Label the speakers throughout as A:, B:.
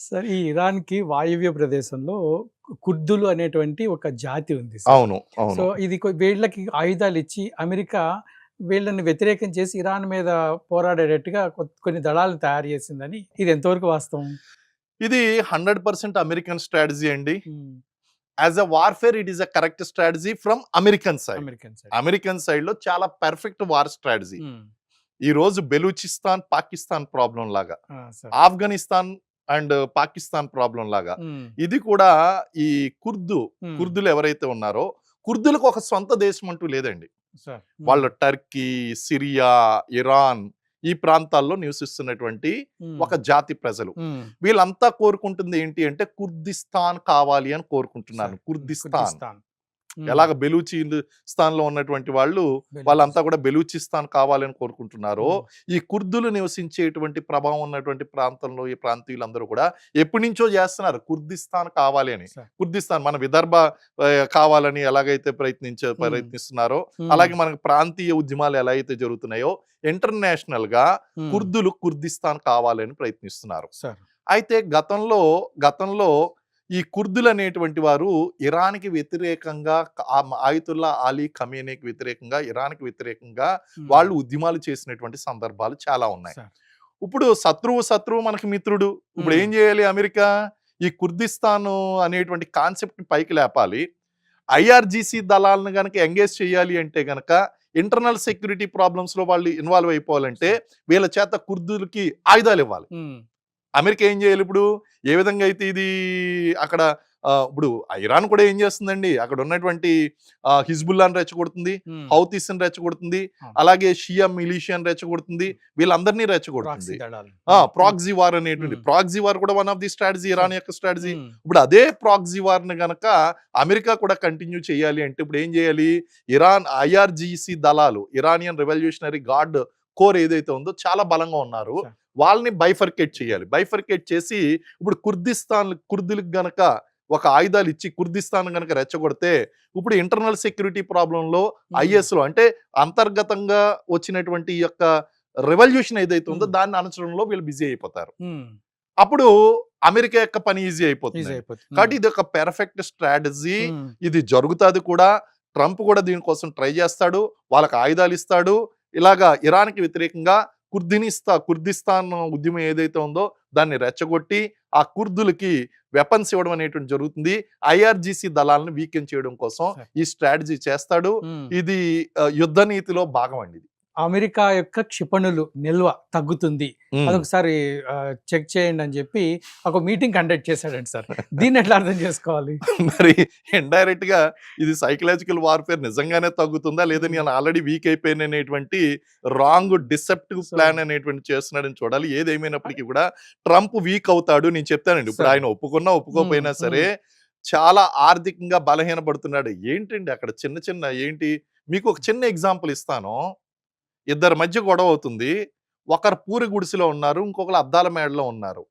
A: Sir ఈ ఇరాన్‌కి వాయువ్య ప్రదేశంలో కుర్దులు అనేటువంటి ఒక జాతి ఉంది సార్.
B: అవును. అవును.
A: సో ఇది వీళ్ళకి ఆయుధాలిచ్చి అమెరికా వీళ్ళని వ్యతిరేకం చేసి ఇరాన్ మీద పోరాడేటట్టుగా కొన్ని దళాలను తయారు చేసిందని ఇది ఎంతవరకు వాస్తవం?
B: ఇది 100% అమెరికన్ స్ట్రాటజీ అండి.
A: Hmm.
B: As a warfare it is a correct strategy from American side.
A: American side.
B: American సైడ్‌లో చాలా పర్ఫెక్ట్ వార్ స్ట్రాటజీ.
A: హ్మ్.
B: ఈ రోజు బెలూచిస్తాన్, పాకిస్తాన్ ప్రాబ్లమ్ లాగా,
A: ఆ! Sir.
B: Afghanistan and Pakistan problem లాగా
A: హ్మ్.
B: ఇది కూడా ఈ
A: హ్మ్.
B: కుర్దులు ఎవరైతే ఉన్నారో కుర్దులకు ఒక సొంత దేశం అంటూ లేదండి.
A: సార్.
B: వాళ్ళు టర్కీ, సిరియా, ఇరాన్ ఈ ప్రాంతాల్లో నివసిస్తున్నటువంటి
A: హ్మ్.
B: ఒక జాతి ప్రజలు.
A: హ్మ్.
B: వీళ్ళంతా కోరుకుంటుంది ఏంటి అంటే కుర్దిస్తాన్ కావాలి అని కోరుకుంటున్నారు.
A: సార్.
B: Kurdistan
A: Kurdistan. హ్మ్.
B: ఎలాగ బెలూచిస్తాన్‌లో ఉన్నటువంటి వాళ్ళంతా కూడా బెలూచిస్తాన్ కావాలని కోరుకుంటున్నారో,
A: హ్మ్.
B: ఈ కుర్దులు నివసించేటువంటి ప్రభావం ఉన్నటువంటి ప్రాంతంలో ఈ ప్రాంతీయులందరూ కూడా ఎప్పటినుంచో చేస్తున్నారు కుర్దిస్తాన్ కావాలి అని.
A: సార్.
B: కుర్దిస్తాన్ మన విదర్భ కావాలని ఎలాగైతే
A: హ్మ్.
B: ప్రయత్నిస్తున్నారో,
A: హ్మ్.
B: అలాగే మనకు ప్రాంతీయ ఉద్యమాలు ఎలా అయితే జరుగుతున్నాయో ఇంటర్నేషనల్‌గా
A: హ్మ్.
B: కుర్దులు కుర్దిస్తాన్ కావాలని ప్రయత్నిస్తున్నారు.
A: సార్.
B: అయితే గతంలో ఈ కుర్దులు అనేటువంటి వారు ఇరాన్‌కి వ్యతిరేకంగా ఆయతుల్లా అలీ ఖమేనీకి వ్యతిరేకంగా, ఇరాన్‌కి వ్యతిరేకంగా
A: హ్మ్.
B: వాళ్ళు ఉద్యమాలు చేసినటువంటి సందర్భాలు చాలా ఉన్నాయి.
A: సార్.
B: ఇప్పుడు శత్రువు మనకి మిత్రుడు. ఇప్పుడు ఏం
A: హ్మ్.
B: చేయాలి అమెరికా? ఈ కుర్దిస్తాను అనేటువంటి కాన్సెప్ట్‌ని పైకి లేపాలి. ఐఆర్‌జీసీ దళాలను గనక ఎంగేజ్ చేయాలి అంటే గనక ఇంటర్నల్ సెక్యూరిటీ ప్రాబ్లమ్స్‌లో వాళ్ళు ఇన్వాల్వ్ అయిపోవాలంటే వీళ్ళ చేత కుర్దులకి ఆయుధాలివ్వాలి.
A: హ్మ్.
B: అమెరికా ఏం చేయాలి ఇప్పుడు? ఏ విధంగా అయితే ఇది అక్కడ ఇప్పుడు ఇరాన్ కూడా ఏం చేస్తుందండి? అక్కడ ఉన్నటువంటి హిజ్బుల్లాని రెచ్చగొడుతుంది.
A: హ్మ్.
B: హౌతీస్‌ని రెచ్చగొడుతుంది.
A: అవును.
B: అలాగే షియా మిలిషియాని రెచ్చగొడుతుంది. వీళ్ళందరినీ
A: ప్రాక్సీ
B: రెచ్చగొడుతుంది.
A: దళాలు. హ్మ్.
B: ప్రాక్సీ వార్ అనేటువంటి
A: హ్మ్.
B: ప్రాక్సీ వార్ కూడా one of the strategy Iran
A: sir.
B: యొక్క స్ట్రాటజీ.
A: హ్మ్.
B: ఇప్పుడు అదే ప్రాక్సీ వార్‌ని గనక అమెరికా కూడా కంటిన్యూ చేయాలి అంటే ఇప్పుడు ఏం చేయాలి? ఇరాన్ ఐఆర్‌జీసీ దళాలు ఇరానియన్ రివల్యూషనరీ గార్డ్ కోర్ ఏదైతే ఉందో చాలా బలంగా ఉన్నారు.
A: సార్.
B: వాళ్ళని బైఫర్కేట్ చేయాలి. బైఫర్కేట్ చేసి ఇప్పుడు కుర్దులకు గనక ఒక ఆయుధాలు ఇచ్చి కుర్దిస్తాన్ గనక రెచ్చగొడితే ఇప్పుడు ఇంటర్నల్ సెక్యూరిటీ ప్రాబ్లంలో
A: హ్మ్.
B: ఐఎస్‌లో అంటే అంతర్గతంగా వచ్చినటువంటి ఈ యొక్క రివల్యూషన్ ఏదైతే ఉందో
A: హ్మ్.
B: దాన్ని అణచడంలో వీళ్ళు బిజీ అయిపోతారు.
A: హ్మ్.
B: అప్పుడు అమెరికా యొక్క పని ఈజీ
A: ఈజీ
B: అయిపోతుందండి.
A: అయిపోతుంది.
B: కాబట్టి ఇది ఒక పెర్ఫెక్ట్ స్ట్రాటజీ.
A: హ్మ్.
B: ఇది జరుగుతాది కూడా. ట్రంప్ కూడా దీనికోసం ట్రై చేస్తాడు. వాళ్ళకి ఆయుధాలు ఇస్తాడు. ఇలాగా ఇరాన్‌కి వ్యతిరేకంగా కుర్దిస్తాన్ ఉద్యమం ఏదైతే ఉందో దాన్ని రెచ్చగొట్టి ఆ కుర్దులకి వెపన్స్ ఇవ్వడం అనేటువంటి జరుగుతుంది. ఐఆర్‌జీసీ దళాలను వీకెన్ చేయడం కోసం
A: సార్.
B: ఈ స్ట్రాటజీ చేస్తాడు.
A: హ్మ్.
B: ఇది యుద్ధ నీతిలో భాగం అండి ఇది.
A: అమెరికా యొక్క క్షిపణులు నిల్వ తగ్గుతుంది.
B: హ్మ్.
A: అదొకసారి చెక్ చేయండి అని చెప్పి ఒక మీటింగ్ కండక్ట్ చేసాడంట సార్. దీన్ని ఎట్లా అర్థం చేసుకోవాలి?
B: మరి ఇండైరెక్ట్‌గా ఇది సైకలాజికల్ వార్‌ఫేర్ నిజంగానే తగ్గుతుందా? లేదా
A: హ్మ్.
B: నేను ఆల్రెడీ వీక్ అయిపోయాననేటువంటి రాంగ్ డిసెప్టివ్
A: సో
B: ప్లాన్ అనేటువంటిది చేస్తున్నాడని చూడాలి. ఏదేమైనప్పటికీ కూడా ట్రంప్ వీక్ అవుతాడు. నేను చెప్తానండి. ఇప్పుడు
A: సరే.
B: ఆయన ఒప్పుకున్నా,
A: హ్మ్.
B: ఒప్పుకోకపోయినా
A: హ్మ్.
B: సరే చాలా ఆర్థికంగా బలహీనపడుతున్నాడు. ఏంటండి అక్కడ చిన్న చిన్న ఏంటి? మీకు ఒక చిన్న ఎగ్జాంపుల్ ఇస్తాను. ఇద్దరి మధ్య గొడవ అవుతుంది. ఒకరు పూరి గుడిసెలో ఉన్నారు. ఇంకొకళ్ళు అద్దాల మేడలో ఉన్నారు.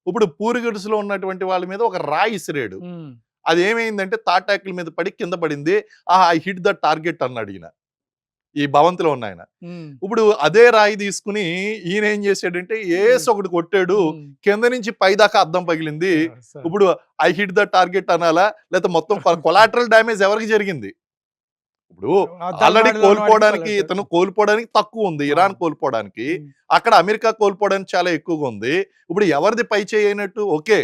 B: ఇప్పుడు పూరి గుడిసెలో ఉన్నటువంటి వాళ్ళ మీద ఒక రాయి ఇసిరాడు.
A: హ్మ్.
B: అదేమైందంటే తాటాకుల మీద పడి కింద పడింది. ఆహా! ఐ హిట్ ద టార్గెట్ అన్నాడు ఈయన. ఈ భవంతిలో ఉన్నాయన.
A: హ్మ్.
B: ఇప్పుడు అదే రాయి తీసుకొని ఈయనేం చేసాడంటే
A: హ్మ్.
B: ఒకటి కొట్టాడు.
A: హ్మ్.
B: కింద నుంచి పైదాకా అద్దం పగిలింది.
A: సార్.
B: ఇప్పుడు ఐ హిట్ ద టార్గెట్ అనాలా? లేతే మొత్తం కొలాటరల్ డ్యామేజ్ ఎవరికి జరిగింది? ఇప్పుడు
A: అద్దాల
B: ఆల్రెడీ
A: మేడలో ఉన్న వాడికి కొలెటర్.
B: ఇతను కోల్పోవడానికి తక్కువుంది.
A: ఆ!
B: ఇరాన్ కోల్పోవడానికి.
A: హ్మ్.
B: అక్కడ అమెరికా కోల్పోవడానికి చాలా ఎక్కువగా ఉంది. ఇప్పుడు ఎవరిది పై చేయి అయినట్టు? ఓకే.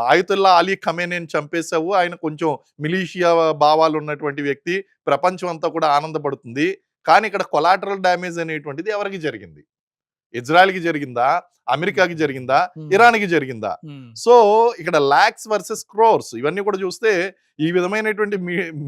B: ఆయతుల్లా అలీ ఖమేనీని చంపేసావు. ఆయన కొంచెం మిలీషియా భావాలు ఉన్నటువంటి వ్యక్తి. ప్రపంచం అంతా కూడా ఆనందపడుతుంది. కానీ ఇక్కడ కొలాటరల్ డ్యామేజ్ అనేటువంటిది ఎవరికి జరిగింది? ఇజ్రాయెల్‌కి జరిగిందా? అమెరికాకి జరిగిందా?
A: హ్మ్.
B: ఇరాన్‌కి జరిగిందా?
A: హ్మ్.
B: సో, ఇక్కడ లాక్స్ వర్సెస్ క్రోర్స్ ఇవన్నీ కూడా చూస్తే ఈ విధమైనటువంటి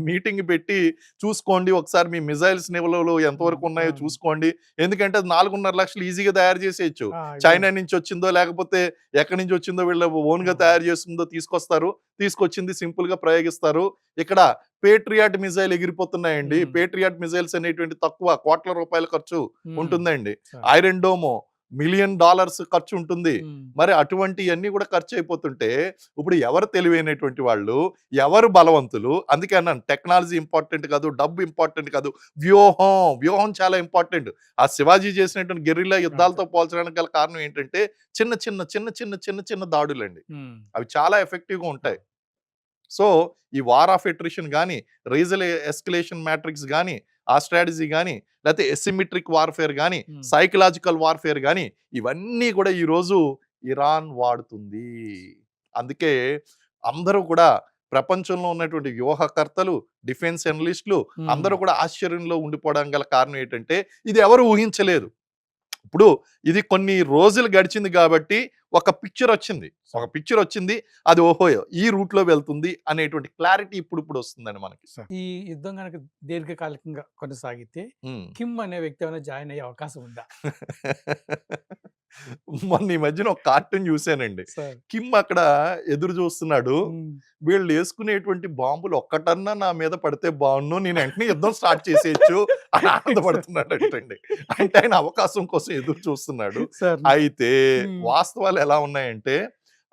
B: మీటింగ్ పెట్టి చూసుకోండి. ఒకసారి మీ మిసైల్స్ నిల్వలు
A: హ్మ్.
B: ఎంతవరకు ఉన్నాయో
A: అవును.
B: చూసుకోండి. ఎందుకంటే అది 4.5 లక్షలు ఈజీగా తయారు చేసేయొచ్చు.
A: ఇవే.
B: చైనా నుంచి వచ్చిందో లేకపోతే ఎక్కడి నుంచి వచ్చిందో వీళ్ళు ఓన్‌గా
A: హ్మ్.
B: తయారు చేసిందో తీసుకొస్తారు. తీసుకొచ్చింది సింపుల్‌గా ప్రయోగిస్తారు. ఇక్కడ పేట్రియాట్ మిసైల్ ఎగిరిపోతున్నాయండి.
A: హ్మ్.
B: పేట్రియాట్ మిసైల్స్ అనేటువంటి తక్కువ కోట్ల రూపాయల ఖర్చు
A: హ్మ్.
B: ఉంటుందండి.
A: సార్.
B: ఐరన్ డోము $1,000,000 ఖర్చు ఉంటుంది.
A: ఉమ్,
B: మరి అటువంటివన్నీ కూడా ఖర్చు అయిపోతుంటే ఇప్పుడు ఎవరు తెలివైనటువంటి వాళ్ళు, ఎవరు బలవంతులు? అందుకే అన్నాను టెక్నాలజీ ఇంపార్టెంట్ కాదు, డబ్బు ఇంపార్టెంట్ కాదు, వ్యూహం చాలా ఇంపార్టెంట్. ఆ శివాజీ చేసినటువంటి గెరిల్లా యుద్ధాలతో పోల్చడానికి గల కారణం ఏంటంటే చిన్న దాడులండి.
A: ఉమ్,
B: అవి చాలా ఎఫెక్టివ్‌గా ఉంటాయి. సో, ఈ వార్ ఆఫ్ అట్రిషన్ గాని, రీజనల్ ఎస్కలేషన్ మ్యాట్రిక్స్ గాని, ఆ స్ట్రాటజీ గాని, లేతే అసిమెట్రిక్ వార్‌ఫేర్ గాని,
A: ఉమ్.
B: సైకలాజికల్ వార్‌ఫేర్ గాని, ఇవన్నీ కూడా ఈరోజు ఇరాన్ వాడుతుంది. అందుకే అందరూ కూడా ప్రపంచంలో ఉన్నటువంటి వ్యూహకర్తలు, డిఫెన్స్ అనలిస్టులు అందరూ కూడా ఆశ్చర్యంలో ఉండిపోవడానికి గల కారణం ఏంటంటే, ఇది ఎవరు ఊహించలేదు. ఇప్పుడు ఇది కొన్ని రోజులు గడిచింది కాబట్టి ఒక పిక్చర్ వచ్చింది. అది ఓహో ఈ రూట్ లో వెళ్తుంది అనేటువంటి క్లారిటీ ఇప్పుడు వస్తుందండి మనకి.
A: ఈ యుద్ధం కనుక దీర్ఘకాలికంగా కొనసాగితే
B: ఉమ్.
A: కిమ్ అనే వ్యక్తి ఏమైనా జాయిన్ అయ్యే అవకాశం ఉందా?
B: మొన్న ఈ మధ్యన ఒక కార్టూన్ చూశానండి.
A: సార్.
B: కిమ్ అక్కడ ఎదురు చూస్తున్నాడు.
A: ఉమ్,
B: వీళ్ళు వేసుకునేటువంటి బాంబులు ఒక్కటన్నా నా మీద పడితే బాగుండు, నేను వెంటనే యుద్ధం స్టార్ట్ చేసేయచ్చు అని ఆనందపడుతున్నాడు అంటండి. అంటే ఆయన అవకాశం కోసం ఎదురు చూస్తున్నాడు.
A: సార్.
B: అయితే
A: ఉమ్,
B: వాస్తవాలు ఎలా ఉన్నాయంటే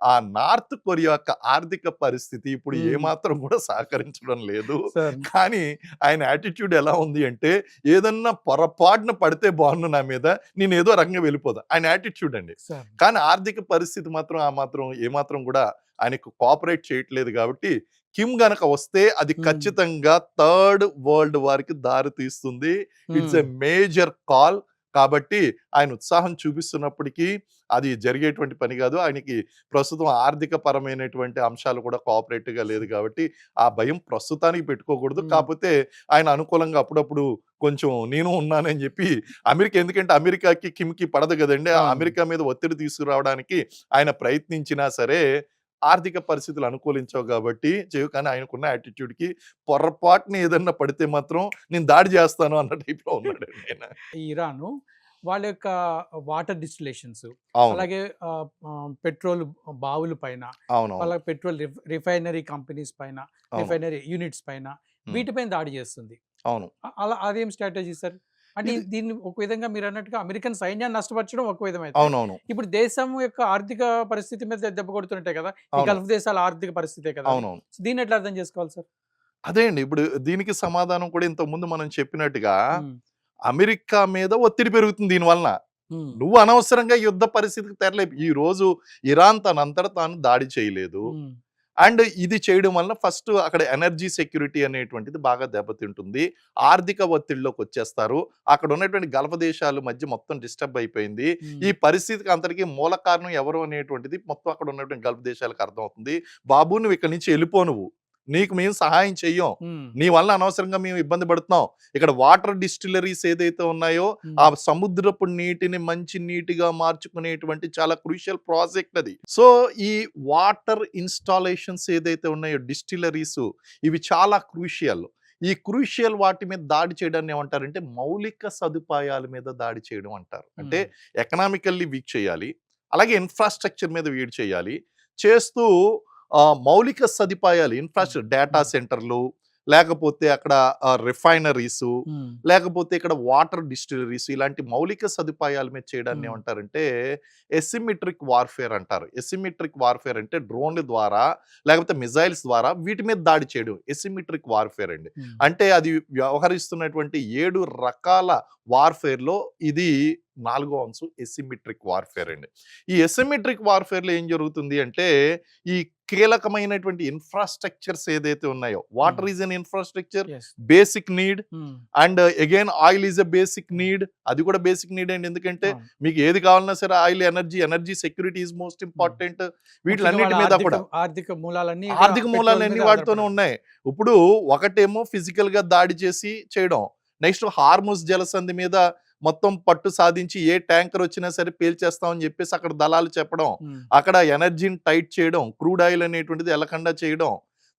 B: ఆ నార్త్ కొరియా యొక్క ఆర్థిక పరిస్థితి ఇప్పుడు
A: ఉమ్.
B: ఏమాత్రం కూడా సహకరించడం లేదు.
A: సార్.
B: కానీ ఆయన యాటిట్యూడ్ ఎలా ఉంది అంటే ఏదన్నా పొరపాటున పడితే బాగుండు నా మీద, నేను ఏదో రకంగా వెళ్ళిపోదా ఆయన యాటిట్యూడ్ అండి.
A: సార్.
B: కానీ ఆర్థిక పరిస్థితి మాత్రం ఏమాత్రం కూడా ఆయనకు కోఆపరేట్ చేయట్లేదు కాబట్టి కిమ్ గనక వస్తే అది ఖచ్చితంగా థర్డ్ వరల్డ్ వార్కి దారి తీస్తుంది. It's a major call. కాబట్టి ఆయన ఉత్సాహం చూపిస్తున్నప్పటికీ అది జరిగేటువంటి పని కాదు. ఆయనకి ప్రస్తుతం ఆర్థిక పరమైనటువంటి అంశాలు కూడా కోఆపరేటివ్ గా లేదు కాబట్టి ఆ భయం ప్రస్తుతానికి పెట్టుకోకూడదు. కాకపోతే ఆయన అనుకూలంగా అప్పుడప్పుడు కొంచెం నేను ఉన్నానని చెప్పి ఎందుకంటే అమెరికాకి కిమ్కి పడదు కదండి. అమెరికా మీద ఒత్తిడి తీసుకురావడానికి ఆయన ప్రయత్నించినా సరే ఆర్థిక పరిస్థితులు అనుకూలించవు కాబట్టి కానీ ఆయనకున్న యాటిట్యూడ్ కి పొరపాటుని ఏదన్నా పడితే మాత్రం నేను దాడి చేస్తాను అన్న టైప్ లో ఉన్నాడు ఆయన.
A: ఇరాన్ వాళ్ళ యొక్క వాటర్ డిస్టిలేషన్స్,
B: అవును,
A: అలాగే పెట్రోల్ బావుల పైన,
B: అవును,
A: వాళ్ళ పెట్రోల్ రిఫైనరీ కంపెనీస్ పైన,
B: అవును.
A: రిఫైనరీ యూనిట్స్ పైన, వీటిపైన దాడి చేస్తుంది.
B: అవును.
A: అలా అదేం స్ట్రాటజీ సార్? అంటే దీన్ని ఒక విధంగా మీరు అన్నట్టుగా అమెరికన్ సైన్యాన్ని నష్టపరచడం ఒక విధమైతే,
B: అవునవును,
A: ఇప్పుడు దేశం యొక్క ఆర్థిక పరిస్థితి మీద దెబ్బ కొడుతుంటాయి కదా, ఈ
B: అవును,
A: గల్ఫ్ దేశాల ఆర్థిక పరిస్థితే కదా,
B: అవునవును.
A: దీన్ని ఎట్లా అర్థం చేసుకోవాలి సార్?
B: అదే అండి. ఇప్పుడు దీనికి సమాధానం కూడా ఇంతకుముందు మనం చెప్పినట్టుగా
A: ఉమ్,
B: అమెరికా మీద ఒత్తిడి పెరుగుతుంది దీనివలన.
A: ఉమ్,
B: నువ్వు అనవసరంగా యుద్ధ పరిస్థితికి తెరలేపు. ఈ రోజు ఇరాన్ తనంతట తాను దాడి చేయలేదు.
A: ఉమ్,
B: అండ్ ఇది చేయడం వలన ఫస్ట్ అక్కడ ఎనర్జీ సెక్యూరిటీ అనేటువంటిది బాగా దెబ్బతింటుంది. ఆర్థిక ఒత్తిడిలోకి వచ్చేస్తారు. అక్కడ ఉన్నటువంటి గల్ఫ్ దేశాల మధ్య మొత్తం డిస్టర్బ్ అయిపోయింది.
A: ఉమ్,
B: ఈ పరిస్థితికి అంతటికీ మూల కారణం ఎవరు అనేటువంటిది మొత్తం అక్కడ ఉన్నటువంటి గల్ఫ్ దేశాలకు అర్థమవుతుంది. బాబు నువ్వు ఇక్కడి నుంచి వెళ్ళిపో, నీకు మేము సహాయం చెయ్యం,
A: ఉమ్,
B: నీ వల్ల అనవసరంగా మేము ఇబ్బంది పడుతున్నాం. ఇక్కడ వాటర్ డిస్టిలరీస్ ఏదైతే ఉన్నాయో ఆ సముద్రపు నీటిని మంచి నీటిగా మార్చుకునేటువంటి చాలా క్రూషియల్ ప్రాజెక్ట్ అది. సో ఈ వాటర్ ఇన్స్టాలేషన్స్ ఏదైతే ఉన్నాయో డిస్టిలరీస్, ఇవి చాలా క్రూషియల్. ఈ క్రూషియల్ వాటి మీద దాడి చేయడాన్ని ఏమంటారంటే మౌలిక సదుపాయాల మీద దాడి చేయడం అంటారు. అంటే ఎకనామికల్లీ వీక్ చేయాలి, అలాగే ఇన్ఫ్రాస్ట్రక్చర్ మీద వీడ్ చేయాలి. చేస్తూ మౌలిక సదుపాయాలు ఇన్ఫ్రాస్ట్రక్చర్, డేటా సెంటర్లు, లేకపోతే అక్కడ రిఫైనరీస్, లేకపోతే ఇక్కడ వాటర్ డిస్టిలరీస్, ఇలాంటి మౌలిక సదుపాయాల మీద చేయడాన్ని ఏమంటారంటే ఎసిమెట్రిక్ వార్ఫేర్ అంటారు. ఎసిమెట్రిక్ వార్ఫేర్ అంటే డ్రోన్ల ద్వారా లేకపోతే మిజైల్స్ ద్వారా వీటి మీద దాడి చేయడం ఎసిమెట్రిక్ వార్ఫేర్ అండి. అంటే అది వ్యవహరిస్తున్నటువంటి 7 రకాల వార్ఫేర్ లో ఇది 4వ అంశం ఎసిమెట్రిక్ వార్ఫేర్ అండి. ఈ ఎసిమెట్రిక్ వార్ఫేర్ లో ఏం జరుగుతుంది అంటే ఈ కీలకమైనటువంటి ఇన్ఫ్రాస్ట్రక్చర్స్ ఏదైతే ఉన్నాయో, water is an infrastructure, basic need. And again oil is a basic need, అది కూడా బేసిక్ నీడ్ అండి. ఎందుకంటే మీకు ఏది కావాలన్నా సరే oil, energy security is most important. వీటిలన్నిటి మీద కూడా
A: ఆర్థిక మూలాలన్నీ
B: వాటితోనే ఉన్నాయి. ఇప్పుడు ఒకటేమో ఫిజికల్ గా దాడి చేసి చేయడం, నెక్స్ట్ హార్ముజ్ జలసంధి మీద మొత్తం పట్టు సాధించి ఏ ట్యాంకర్ వచ్చినా సరే పేల్చేస్తామని చెప్పేసి అక్కడ దళాలు చెప్పడం, అక్కడ ఎనర్జీని టైట్ చేయడం, క్రూడ్ ఆయిల్ అనేటువంటిది ఎలకుండా చేయడం,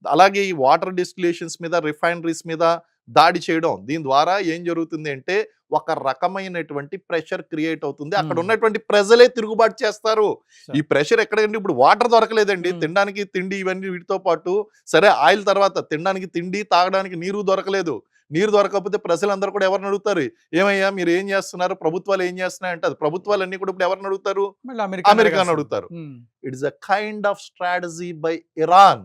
B: అలాగే ఈ వాటర్ డిస్టిలేషన్స్ మీద, రిఫైనరీస్ మీద దాడి చేయడం. దీని ద్వారా ఏం జరుగుతుంది అంటే ఒక రకమైనటువంటి ప్రెషర్ క్రియేట్ అవుతుంది. అక్కడ ఉన్నటువంటి ప్రజలే తిరుగుబాటు చేస్తారు. ఈ ప్రెషర్ ఎక్కడండి? ఇప్పుడు వాటర్ దొరకలేదండి, తినడానికి తిండి ఇవన్నీ వీటితో పాటు సరే ఆయిల్ తర్వాత తినడానికి తిండి, తాగడానికి నీరు దొరకలేదు. నీరు దొరకకపోతే ప్రజలందరూ కూడా ఎవరిని అడుగుతారు? ఏమయ్యా మీరు ఏం చేస్తున్నారు? ప్రభుత్వాలు ఏం చేస్తున్నాయి అంటే, అది ప్రభుత్వాలన్నీ కూడా ఇప్పుడు ఎవరిని అడుగుతారు?
A: మళ్ళీ అమెరికాని
B: అమెరికాని
A: అడగాల్సింది.
B: అడుగుతారు.
A: Um,
B: it's a kind of strategy by Iran.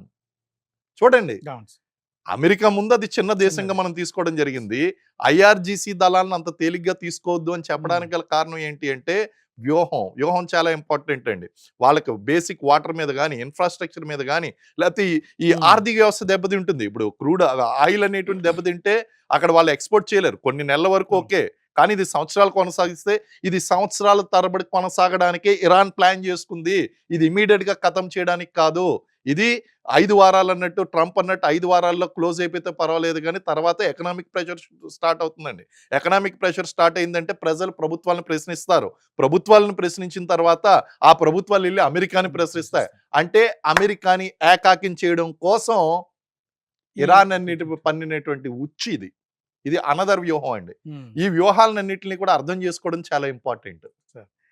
B: చూడండి,
A: అవును సార్.
B: అమెరికా ముందు అది చిన్న దేశంగా
A: చిన్నది.
B: మనం తీసుకోవడం జరిగింది. ఐఆర్జీసీ దళాలను అంత తేలిగ్గా తీసుకోవద్దు అని చెప్పడానికి గల కారణం ఏంటి అంటే వ్యూహం చాలా ఇంపార్టెంట్ అండి. వాళ్ళకి బేసిక్ వాటర్ మీద గానీ, ఇన్‌ఫ్రాస్ట్రక్చర్ మీద గానీ, లేకపోతే ఈ
A: ఉమ్,
B: ఆర్థిక వ్యవస్థ దెబ్బతింటుంది. ఇప్పుడు క్రూడ్ ఆయిల్ అనేటువంటి దెబ్బతింటే అక్కడ వాళ్ళు ఎక్స్‌పోర్ట్ చేయలేరు. కొన్ని నెలల వరకు
A: అవును.
B: ఓకే. కానీ ఇది సంవత్సరాలు కొనసాగిస్తే ఇది సంవత్సరాల తరబడి కొనసాగడానికే ఇరాన్ ప్లాన్ చేసుకుంది. ఇది ఇమ్మీడియేట్‌గా ఖతం చేయడానికి కాదు. ఇది 5 వారాలు అన్నట్టు ట్రంప్ అన్నట్టు 5 వారాల్లో క్లోజ్ అయిపోతే పర్వాలేదు గానీ తర్వాత ఎకనామిక్ ప్రెషర్ స్టార్ట్ అవుతుందండి. ఎకనామిక్ ప్రెషర్ స్టార్ట్ అయిందంటే ప్రజలు ప్రభుత్వాలను ప్రశ్నిస్తారు. ప్రభుత్వాలను ప్రశ్నించిన తర్వాత ఆ ప్రభుత్వాలు ఎళ్లి అమెరికాని ప్రశ్నిస్తాయి. అంటే అమెరికాని ఏకాకిం చేయడం కోసం ఇరాన్ పన్నినటువంటి ఉచ్చు ఇది. ఇది అనదర్ వ్యూహం అండి.
A: ఉమ్.
B: ఈ వ్యూహాలన్నిటిని కూడా అర్థం చేసుకోవడం చాలా ఇంపార్టెంట్.